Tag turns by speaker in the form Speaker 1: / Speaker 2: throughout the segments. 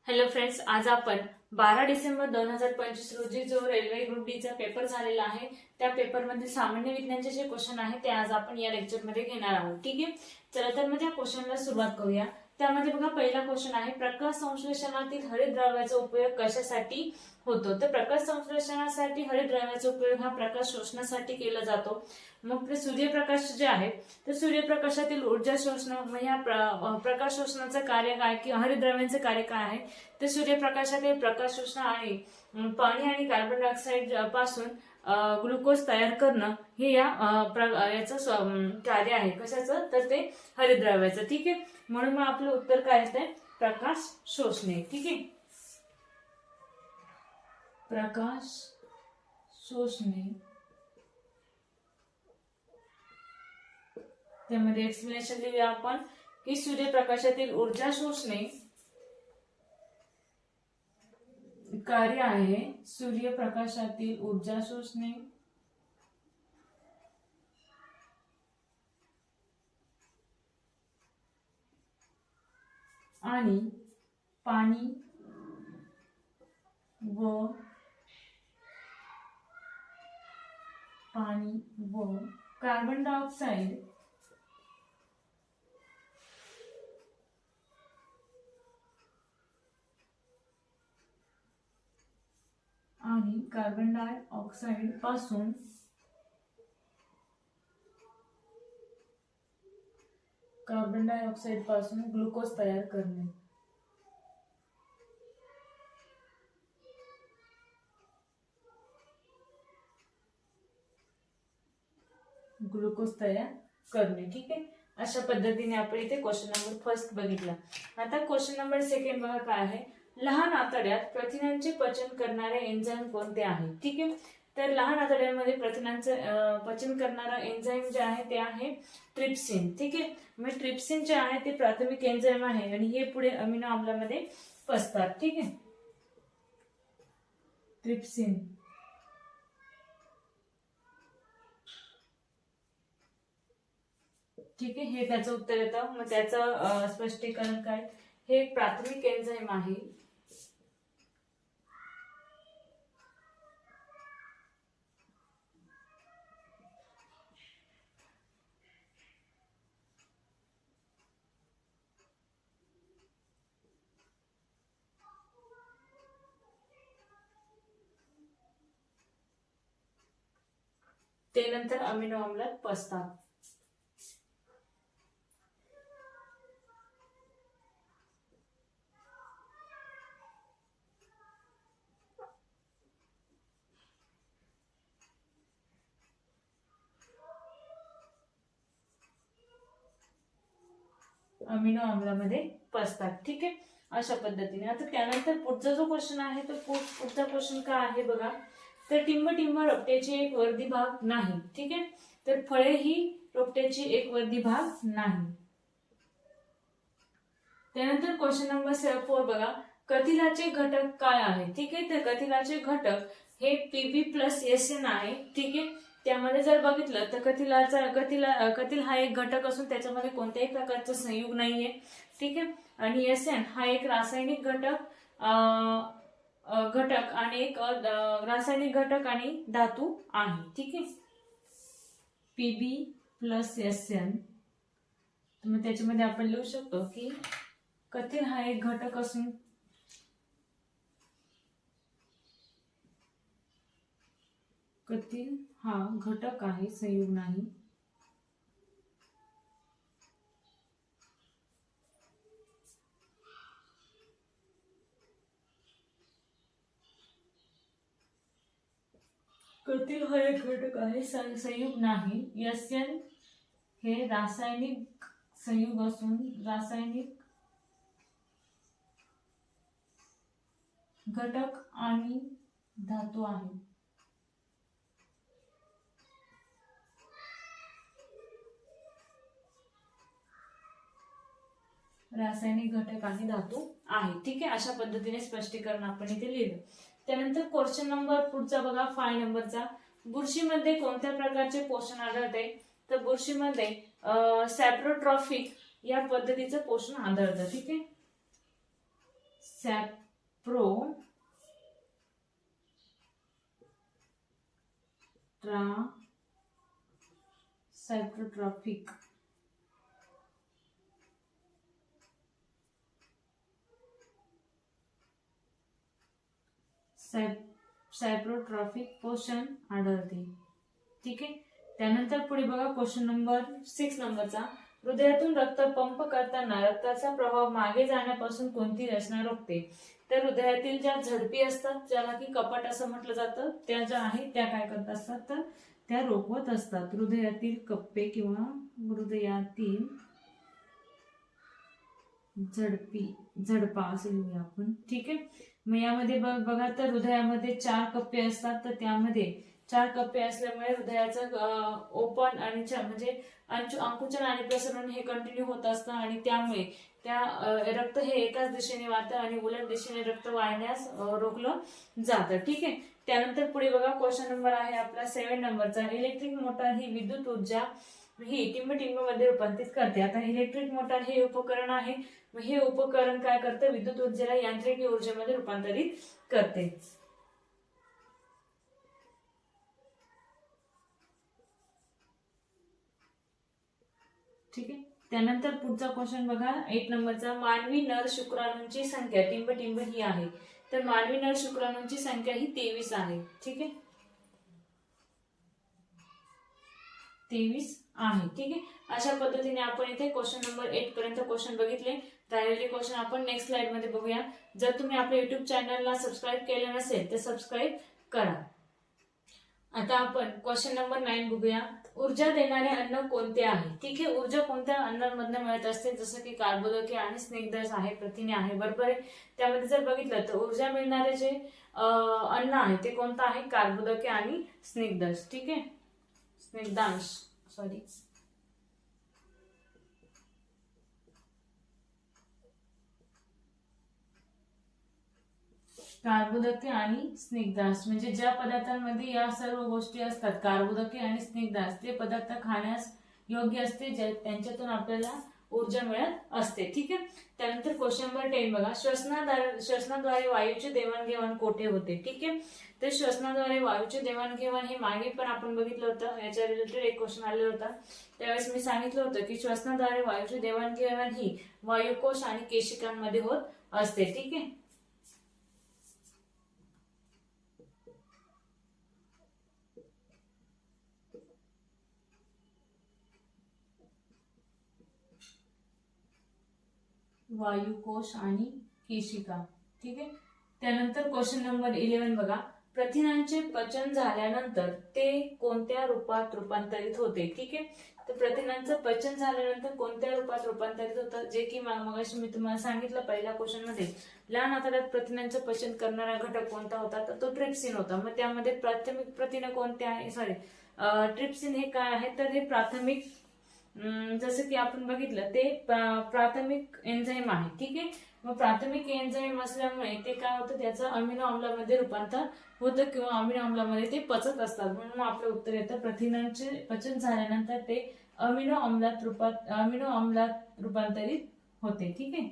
Speaker 1: Hello friends, आज आपण 12 डिसेंबर 2025 रोजी जो रेल्वे ग्रुप डी चा पेपर झालेला आहे त्या पेपरमध्ये सामान्य विज्ञानचे जे क्वेश्चन आहे ते आज आपण या लेक्चरमध्ये घेणार आहोत. ठीक आहे, चला तर मग त्या क्वेश्चनला सुरुवात करूया. त्यामध्ये बघा, पहिला क्वेश्चन आहे प्रकाश संश्लेषणातील हरितद्रव्याचा उपयोग कशासाठी होतो. तर प्रकाश संश्लेषणासाठी हरितद्रव्याचा उपयोग हा प्रकाश शोषणासाठी केला जातो. मग सूर्यप्रकाश जे आहे तर सूर्यप्रकाशातील ऊर्जा शोषण म्हणजे प्रकाश शोषणाचं कार्य काय किंवा हरितद्रव्यांचं कार्य काय आहे. तर सूर्यप्रकाशातील प्रकाश शोषण आणि पाणी आणि कार्बन डायऑक्साईड पासून ग्लुकोज तयार करणं हे याचं कार्य आहे. कशाचं? तर ते हरितद्रव्याचं. ठीक आहे, म्हणून मग आपलं उत्तर काय येतंय? प्रकाश शोषणे. ठीक आहे, प्रकाश शोषणे. त्यामध्ये एक्सप्लेनेशन लिहूया आपण की सूर्यप्रकाशातील ऊर्जा शोषणे कार्य आहे. सूर्यप्रकाशातील ऊर्जा शोषणे आणि पाणी व कार्बन डायऑक्साईड पासून ग्लुकोज तयार करणे. ठीक आहे, अशा पद्धतीने आपण इथे क्वेश्चन नंबर फर्स्ट बघितला. आता क्वेश्चन नंबर सेकंड बघा काय आहे. लहान आतड्यात प्रथिनांचे पचन करणारे एन्झाईम कोणते आहे. ठीक आहे, तर लहान आतड्यांमध्ये प्रथिनांचं पचन करणारा एन्झाईम जे आहे ते आहे ट्रिप्सिन. ठीक आहे, मग ट्रिप्सिन जे आहे ते प्राथमिक एन्झाईम आहे आणि हे पुढे अमिनो आम्लामध्ये पसतात. ठीक आहे, ट्रिप्सिन. ठीक आहे, हे त्याचं उत्तर येतं. मग त्याचं स्पष्टीकरण काय? हे एक प्राथमिक एन्झाईम आहे. ते नंतर अमिनो आम्लात पसतात. अमिनो आम्लामध्ये पसतात. ठीक आहे, अशा पद्धतीने. आता त्यानंतर पुढचा जो क्वेश्चन आहे तो पुढचा क्वेश्चन काय आहे बघा. तर टिंब रोपट्याची एक वर्दी भाग नाही. ठीक आहे, तर फळे ही रोपट्याची एक वर्दी भाग नाही. त्यानंतर क्वेश्चन नंबर 4 बघा. कथिलाचे घटक काय आहे. ठीक आहे, तर कथिलाचे घटक हे Pb+SN आहे. ठीक आहे, त्यामध्ये जर बघितलं तर कथिल हा एक घटक असून त्याच्यामध्ये कोणत्याही प्रकारचं संयुग नाहीये. ठीक आहे, आणि SN हा एक रासायनिक घटक आणि एक रासायनिक घटक आणि धातू आहे. ठीक आहे, Pb+SN. मग त्याच्यामध्ये आपण लिहू शकतो की कथिल हा एक घटक असून कथिल हा घटक आहे, संयुग नाही. कथिल हा एक घटक आहे, संयुग नाही. SN हे रासायनिक संयुग असून रासायनिक घटक आणि धातू आहे. रासायनिक घटक आणि धातू आहे. ठीक आहे, अशा पद्धतीने स्पष्टीकरण आपण इथे लिहिलं. त्यानंतर क्वेश्चन नंबर पुढचा बघा 5 नंबरचा. बुरशीमध्ये कोणत्या प्रकारचे पोषण आढळते. तर बुरशीमध्ये सॅप्रोट्रॉफिक या पद्धतीचं पोषण आढळतं. ठीक आहे, सॅप्रोट्रॉपिक पोषण आढळते. ठीक आहे. त्यानंतर पुढे बघा क्वेश्चन नंबर 6 नंबरचा, हृदयातून रक्त पंप करताना रक्ताचा प्रवाह मागे जाण्यापासून कोणती रचना रोखते? तर हृदयातील ज्या झडपी असतात, ज्याला की कपाट असं म्हटलं जातं, त्या ज्या आहेत त्या काय करत असतात, तर त्या रोखवत असतात. हृदयातील कप्पे किंवा हृदयातील झडपा असं लिहूया आपण. ठीक आहे. मग यामध्ये बघा तर हृदयामध्ये 4 कप्पे असतात, तर त्यामध्ये 4 कप्पे असल्यामुळे हृदयाचं ओपन आणि म्हणजे आकुंचन आणि प्रसरण हे कंटिन्यू होत असतं आणि त्यामुळे त्या रक्त हे एकाच दिशेने वाहतं आणि उलट दिशेने रक्त वाहण्यास रोखलं जातं. ठीक आहे. त्यानंतर पुढे बघा क्वेश्चन नंबर आहे आपला 7 नंबरचा, इलेक्ट्रिक मोटार ही विद्युत ऊर्जा ही टिंब मध्ये रूपांतरित करते. आता इलेक्ट्रिक मोटार हे उपकरण आहे. हे उपकरण काय करतं? विद्युत ऊर्जेला यांत्रिक ऊर्जेमध्ये रूपांतरित करते. ठीक आहे. त्यानंतर पुढचा क्वेश्चन बघा 8 नंबरचा, मानवी नर शुक्राणूंची संख्या टिंब ही आहे. तर मानवी नर शुक्राणूंची संख्या ही 23 आहे. ठीक आहे, 23 आहे. ठीक आहे. अशा पद्धतीने आपण इथे क्वेश्चन नंबर 8 पर्यंत क्वेश्चन बघितले. राहिलेले क्वेश्चन आपण नेक्स्ट स्लाइड मध्ये बघूया. जर तुम्ही आपल्या युट्यूब चॅनलला सबस्क्राईब केले नसेल तर सबस्क्राईब करा. आता आपण क्वेश्चन नंबर 9 बघूया. ऊर्जा देणारे अन्न कोणते आहे? ठीक आहे. ऊर्जा कोणत्या अन्नांमधून मिळत असते? जसं की कार्बोदके आणि स्निग्धस आहे, प्रथिने आहे. बरोबर आहे. त्यामध्ये जर बघितलं तर ऊर्जा मिळणारे जे अन्न आहे ते कोणतं आहे? कार्बोदके आणि स्निग्धस. ठीक आहे, स्निग्धांश, सॉरी. कार्बोदके आणि स्निग्धांश म्हणजे ज्या पदार्थांमध्ये या सर्व गोष्टी असतात, कार्बोदके आणि स्निग्धांश, ते पदार्थ खाण्यास योग्य असते, त्यांच्यातून आपल्याला ऊर्जा मिळत असते. ठीक आहे. त्यानंतर क्वेश्चन नंबर 10 बघा. श्वसनाद्वारे वायूचे देवाणघेवाण कोठे होते? ठीक आहे. तर श्वसनाद्वारे वायूचे देवाणघेवाण हे मागे पण आपण बघितलं होतं. याच्या रिलेटेड एक क्वेश्चन आलेला होता. त्यावेळेस मी सांगितलं होतं की श्वसनाद्वारे वायूचे देवाणघेवाण ही वायुकोश आणि केशिकांमध्ये होत असते. ठीक आहे. वायुकोश आणि केशिका. ठीक आहे. त्यानंतर क्वेश्चन नंबर 11 बघा. प्रथिनांचे पचन झाल्यानंतर ते कोणत्या रूपात रूपांतरित होते? ठीक आहे. तर प्रथिनांचं पचन झाल्यानंतर कोणत्या रूपात रूपांतरित होतं? जे की मगाशी मी तुम्हाला सांगितलं पहिल्या क्वेश्चन मध्ये, लहान आतड्यात प्रथिनांचं पचन करणारा घटक कोणता होता? तर तो ट्रिप्सिन होता. मग त्यामध्ये प्राथमिक प्रथिने कोणते आहे? सॉरी, ट्रिप्सिन हे काय आहे? तर हे प्राथमिक, जसं की आपण बघितलं ते प्राथमिक एन्झाईम आहे. ठीक आहे. मग प्राथमिक एन्झाईम असल्यामुळे ते काय होतं? त्याचं अमिनो आम्लामध्ये रूपांतर होतं किंवा अमिनो आम्लामध्ये ते पचत असतात. म्हणून आपलं उत्तर येतं प्रथिनांचे पचन झाल्यानंतर ते अमिनो आम्लात रूपांतरित होते. ठीक आहे.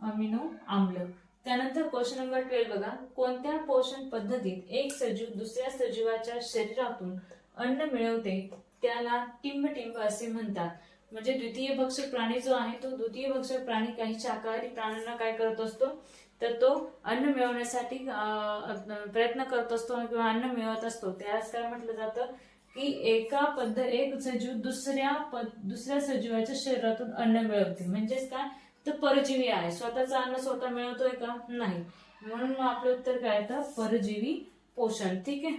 Speaker 1: अमिनो आम्ल. त्यानंतर क्वेश्चन नंबर 12 बघा. कोणत्या पोषण पद्धतीत एक सजीव दुसऱ्या सजीवाच्या शरीरातून अन्न मिळवते त्याला टिंब असे म्हणतात? म्हणजे द्वितीय भक्षक प्राणी जो आहे तो द्वितीय भक्षक प्राणी काही शाकाहारी प्राण्यांना काय करत असतो? तर तो अन्न मिळवण्यासाठी प्रयत्न करत असतो किंवा अन्न मिळवत असतो. त्यास काय म्हटलं जातं? की एक सजीव दुसऱ्या सजीवाच्या शरीरातून अन्न मिळवते. म्हणजेच काय? तर परजीवी आहे. स्वतःचं अन्न स्वतः मिळवतोय का? नाही. म्हणून मग आपलं उत्तर काय येतं? परजीवी पोषण. ठीक आहे.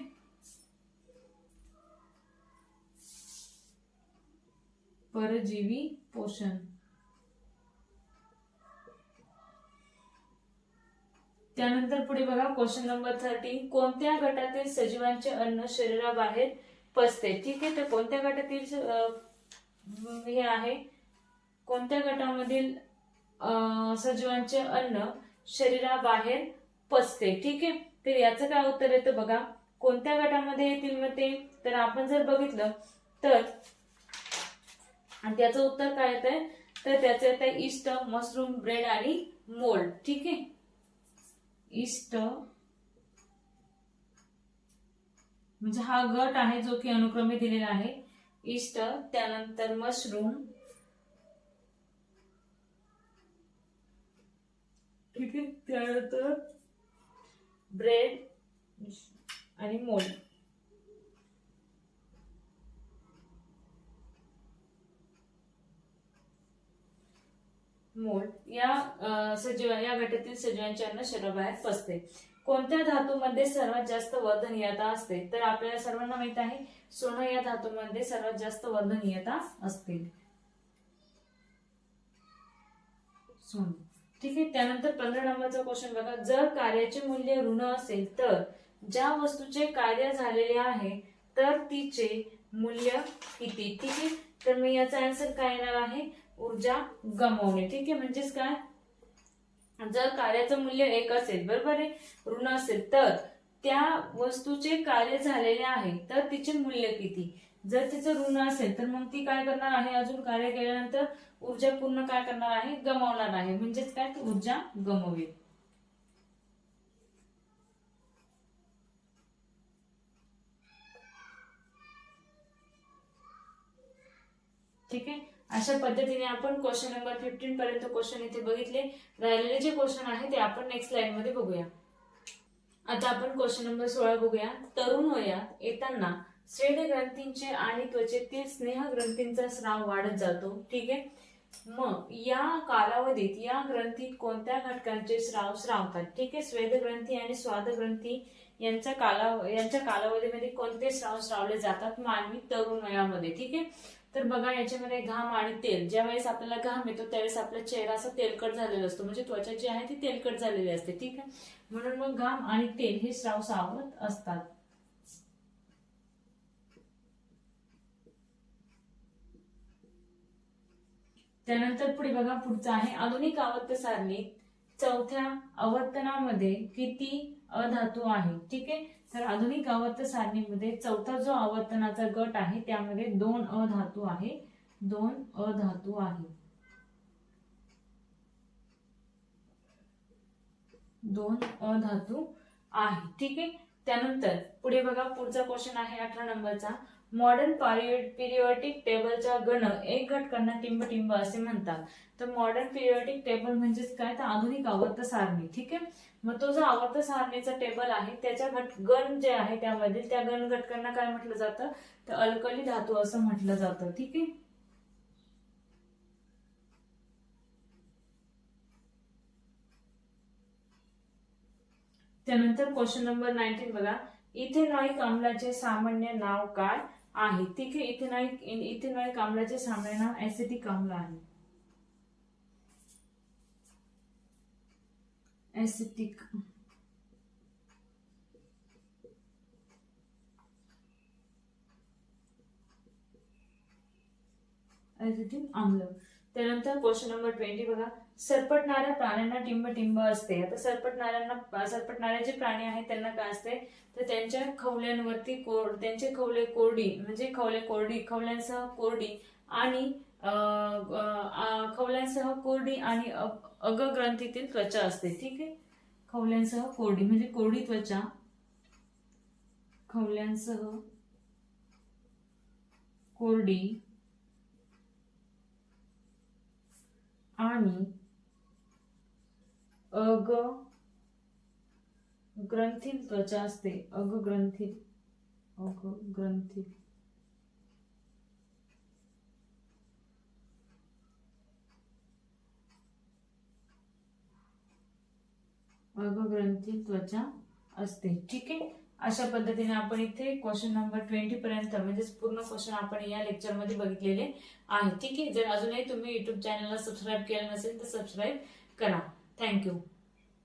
Speaker 1: परजीवी पोषण. त्यानंतर पुढे बघा क्वेश्चन नंबर 13. कोणत्या गटातील सजीवांचे अन्न शरीराबाहेर पचते? ठीक आहे. तर कोणत्या गटातील हे आहे? कोणत्या गटामधील सजीवांचे अन्न शरीराबाहेर पचते? ठीक आहे. तर याचं काय उत्तर येतं बघा. कोणत्या गटामध्ये येतील? मग ते तर आपण जर बघितलं तर आणि त्याचं उत्तर काय येत आहे, तर त्याचं येत आहे ईस्ट, मशरूम, ब्रेड आणि मोल्ड. ठीक आहे, ईस्ट म्हणजे हा गट आहे जो की अनुक्रमे दिलेला आहे. ईस्ट, त्यानंतर मशरूम, ठीक आहे, त्यानंतर ब्रेड आणि मोल्ड. मोल्ड या या गटातील सजीवांचे अन्न शरीराबाहेर पसरते. कोणत्या धातूमध्ये सर्वात जास्त वर्धनीयता असते, तर आपल्याला सर्वांना माहित आहे सोनं या धातूमध्ये सर्वात जास्त वर्धनीयता असते, सोनं. ठीक आहे, त्यानंतर 15 नंबरचा क्वेश्चन बघा. जर कार्याचे मूल्य ऋण असेल तर ज्या वस्तूचे कार्य झालेले आहे तर तिचे मूल्य किती. ठीक आहे, तर मी याचा आन्सर काय येणार आहे, ऊर्जा गमावणे. ठीक आहे, म्हणजेच काय, जर कार्याचं मूल्य 1 असेल, बरोबर आहे, ऋण असेल, तर त्या वस्तूचे कार्य झालेले आहे तर तिचे मूल्य किती. जर तिचं ऋण असेल तर मग ती काय करणार आहे, अजून कार्य केल्यानंतर ऊर्जा पूर्ण काय करणार आहे, गमावणार आहे, म्हणजेच काय, ती ऊर्जा गमवेल. ठीक आहे, अशा पद्धतीने आपण क्वेश्चन नंबर 15 पर्यंत क्वेश्चन इथे बघितले. राहिलेले जे क्वेश्चन आहे ते आपण नेक्स्ट स्लाइड मध्ये बघूया. आता आपण क्वेश्चन नंबर 16 बघूया. तरुण वयात येताना स्वेद ग्रंथींचे आणि त्वचेतील स्नेह ग्रंथींचा स्राव वाढत जातो. ठीक आहे, मग या कालावधीत या ग्रंथीत कोणत्या घटकांचे स्राव स्रावतात. ठीक आहे, स्वेद ग्रंथी आणि स्वाद ग्रंथी यांच्या कालावधीमध्ये कोणते स्राव स्रावले जातात मानवी तरुण वयामध्ये. ठीक आहे, तर बघा याच्यामध्ये घाम आणि तेल. ज्या वेळेस आपल्याला घाम येतो त्यावेळेस आपला चेहरा असा तेलकट झालेला असतो, म्हणजे त्वचा जी आहे ती तेलकट झालेली असते. ठीक आहे, म्हणून मग घाम आणि तेल हे स्राव स्रावत असतात. त्यानंतर पुढे बघा, पुढचं आहे आधुनिक आवर्त सारणीत चौथ्या आवर्तनामध्ये किती अधातू आहे. ठीक आहे, तर आधुनिक आवर्त सारणीमध्ये चौथा जो आवर्तनाचा गट आहे त्यामध्ये 2 अधातू आहे, 2 अधातू आहे, 2 अधातू आहे. ठीक आहे, त्यानंतर पुढे बघा, पुढचा क्वेश्चन आहे 18 नंबरचा. मॉडर्न पिरियोडिक टेबलचा गण एक घटकांना टिंब असे म्हणतात. तर मॉडर्न पिरियोडिक टेबल म्हणजेच काय, तर आधुनिक आवर्त सारणी. ठीक आहे, मग तो जो आवर्त सारणीचा टेबल आहे त्याच्या गण जे आहे त्यामधील त्या गण घटकांना काय म्हटलं जातं, तर अल्कली धातू असं म्हटलं जातं. ठीक आहे, त्यानंतर क्वेश्चन नंबर 19 बघा. इथेनॉइक आम्लाचे सामान्य नाव काय आहे. ठीक आहे, इथेनॉइक आम्लाचे सामान्य नाव ऍसिटिक आम्ल आहे, ऍसिटिक आम्ल. त्यानंतर क्वेश्चन नंबर 20 बघा. सरपटणाऱ्या प्राण्यांना टिंब असते. आता सरपटणारे जे प्राणी आहेत त्यांना काय असते, तर त्यांच्या खवल्यांवरती त्यांचे खवले कोरडी, म्हणजे खवल्यांसह कोरडी आणि अगग्रंथीतील त्वचा असते. ठीक आहे, खवल्यांसह कोरडी म्हणजे कोरडी त्वचा, खवल्यांसह कोरडी आणि अगग्रंथील त्वचा असते, अगग्रंथील त्वचा असते. ठीक आहे, अशा पद्धतीने आपण इथे क्वेश्चन नंबर 20 पर्यंत म्हणजेच पूर्ण क्वेश्चन आपण या लेक्चर मध्ये बघितलेले आहे. ठीक आहे, जर अजूनही तुम्ही युट्यूब चॅनलला सबस्क्राईब केलं नसेल तर सबस्क्राईब करा. थँक्यू.